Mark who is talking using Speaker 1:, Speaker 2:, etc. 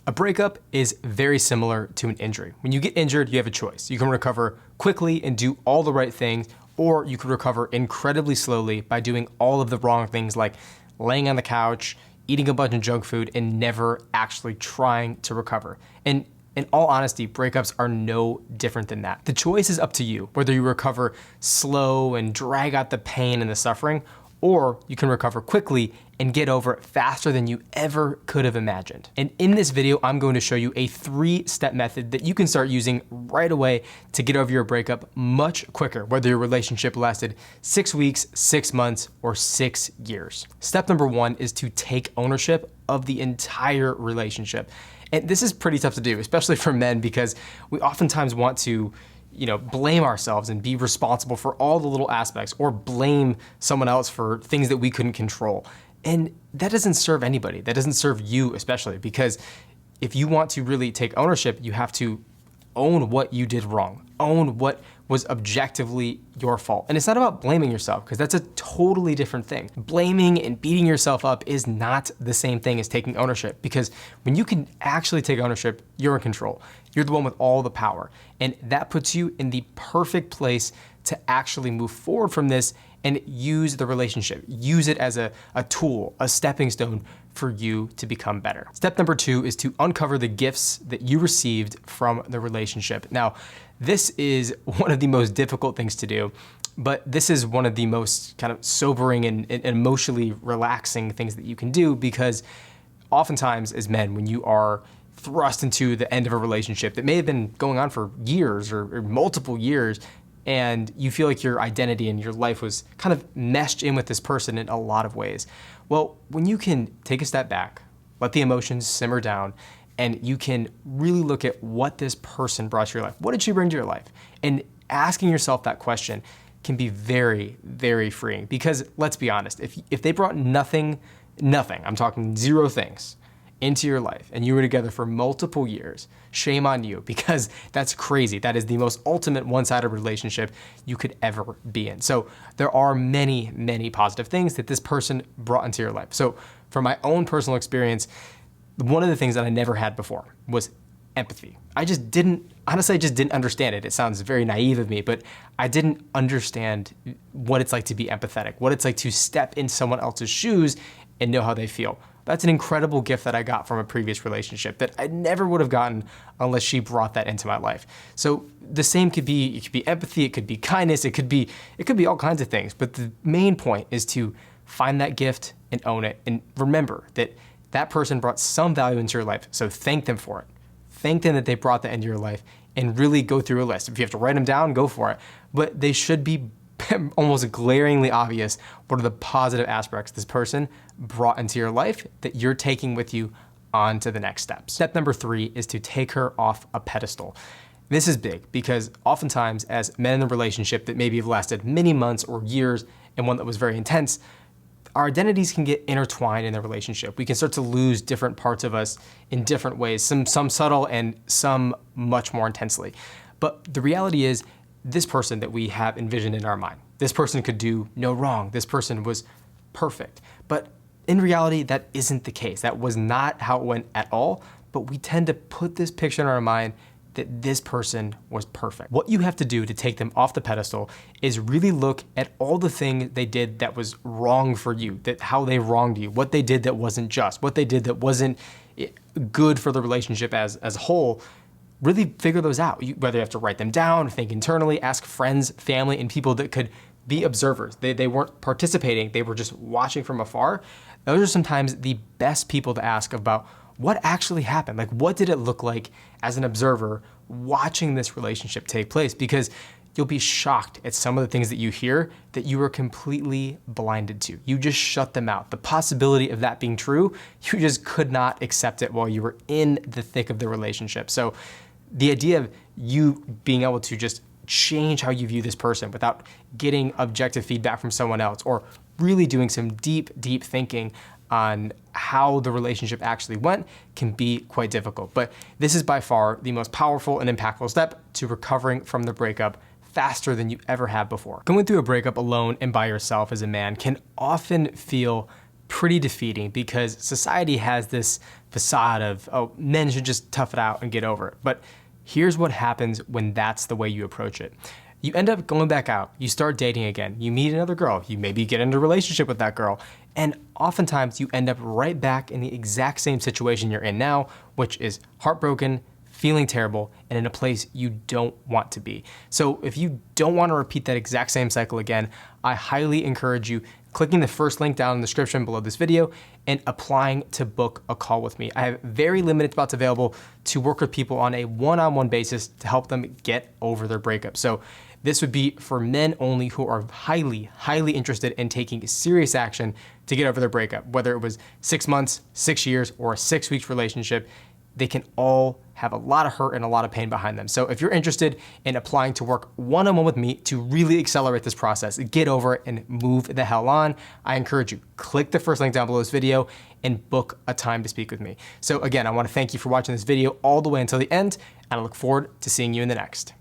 Speaker 1: A breakup is very similar to an injury. When you get injured, you have a choice. You can recover quickly and do all the right things, or you can recover incredibly slowly by doing all of the wrong things like laying on the couch, eating a bunch of junk food, and never actually trying to recover. And in all honesty, breakups are no different than that. The choice is up to you, whether you recover slow and drag out the pain and the suffering, or you can recover quickly and get over it faster than you ever could have imagined. And in this video, I'm going to show you a 3-step method that you can start using right away to get over your breakup much quicker, whether your relationship lasted 6 weeks, 6 months, or 6 years. Step number 1 is to take ownership of the entire relationship. And this is pretty tough to do, especially for men, because we oftentimes want to blame ourselves and be responsible for all the little aspects, or blame someone else for things that we couldn't control. And that doesn't serve anybody. That doesn't serve you especially, because if you want to really take ownership, you have to own what you did wrong, own what was objectively your fault. And it's not about blaming yourself, because that's a totally different thing. Blaming and beating yourself up is not the same thing as taking ownership, because when you can actually take ownership, you're in control. You're the one with all the power. And that puts you in the perfect place to actually move forward from this and use the relationship. Use it as a tool, a stepping stone for you to become better. Step number 2 is to uncover the gifts that you received from the relationship. Now, this is one of the most difficult things to do, but this is one of the most kind of sobering and emotionally relaxing things that you can do, because oftentimes as men, when you are thrust into the end of a relationship that may have been going on for years or multiple years, and you feel like your identity and your life was kind of meshed in with this person in a lot of ways. Well, when you can take a step back, let the emotions simmer down, and you can really look at what this person brought to your life. What did she bring to your life? And asking yourself that question can be very, very freeing, because let's be honest, if they brought nothing, I'm talking 0 things into your life, and you were together for multiple years, shame on you, because that's crazy. That is the most ultimate one-sided relationship you could ever be in. So there are many, many positive things that this person brought into your life. So from my own personal experience, one of the things that I never had before was empathy. I just didn't understand it. It sounds very naive of me, but I didn't understand what it's like to be empathetic, what it's like to step in someone else's shoes and know how they feel. That's an incredible gift that I got from a previous relationship that I never would have gotten unless she brought that into my life. So the same could be empathy, it could be kindness, it could be all kinds of things. But the main point is to find that gift and own it. And remember that that person brought some value into your life. So thank them for it. Thank them that they brought that into your life, and really go through a list. If you have to write them down, go for it. But they should be almost glaringly obvious what are the positive aspects this person brought into your life that you're taking with you on to the next step. Step number 3 is to take her off a pedestal. This is big, because oftentimes as men in a relationship that maybe have lasted many months or years, and one that was very intense, our identities can get intertwined in the relationship. We can start to lose different parts of us in different ways, some subtle and some much more intensely. But the reality is, this person that we have envisioned in our mind, this person could do no wrong. This person was perfect. But in reality, that isn't the case. That was not how it went at all. But we tend to put this picture in our mind that this person was perfect. What you have to do to take them off the pedestal is really look at all the things they did that was wrong for you, that how they wronged you, what they did that wasn't just, what they did that wasn't good for the relationship as a whole. Really figure those out. Whether you have to write them down, think internally, ask friends, family, and people that could be observers. They weren't participating, they were just watching from afar. Those are sometimes the best people to ask about what actually happened. Like, what did it look like as an observer watching this relationship take place? Because you'll be shocked at some of the things that you hear that you were completely blinded to. You just shut them out. The possibility of that being true, you just could not accept it while you were in the thick of the relationship. So the idea of you being able to just change how you view this person without getting objective feedback from someone else, or really doing some deep, deep thinking on how the relationship actually went, can be quite difficult. But this is by far the most powerful and impactful step to recovering from the breakup faster than you ever have before. Going through a breakup alone and by yourself as a man can often feel pretty defeating because society has this facade of, oh, men should just tough it out and get over it. But here's what happens when that's the way you approach it. You end up going back out, you start dating again, you meet another girl, you maybe get into a relationship with that girl, and oftentimes you end up right back in the exact same situation you're in now, which is heartbroken, feeling terrible, and in a place you don't want to be. So if you don't want to repeat that exact same cycle again, I highly encourage you clicking the first link down in the description below this video and applying to book a call with me. I have very limited spots available to work with people on a one-on-one basis to help them get over their breakup. So this would be for men only who are highly, highly interested in taking serious action to get over their breakup, whether it was 6 months, 6 years, or a 6 weeks relationship. They can all have a lot of hurt and a lot of pain behind them. So if you're interested in applying to work one-on-one with me to really accelerate this process, get over it and move the hell on, I encourage you, click the first link down below this video and book a time to speak with me. So again, I wanna thank you for watching this video all the way until the end, and I look forward to seeing you in the next.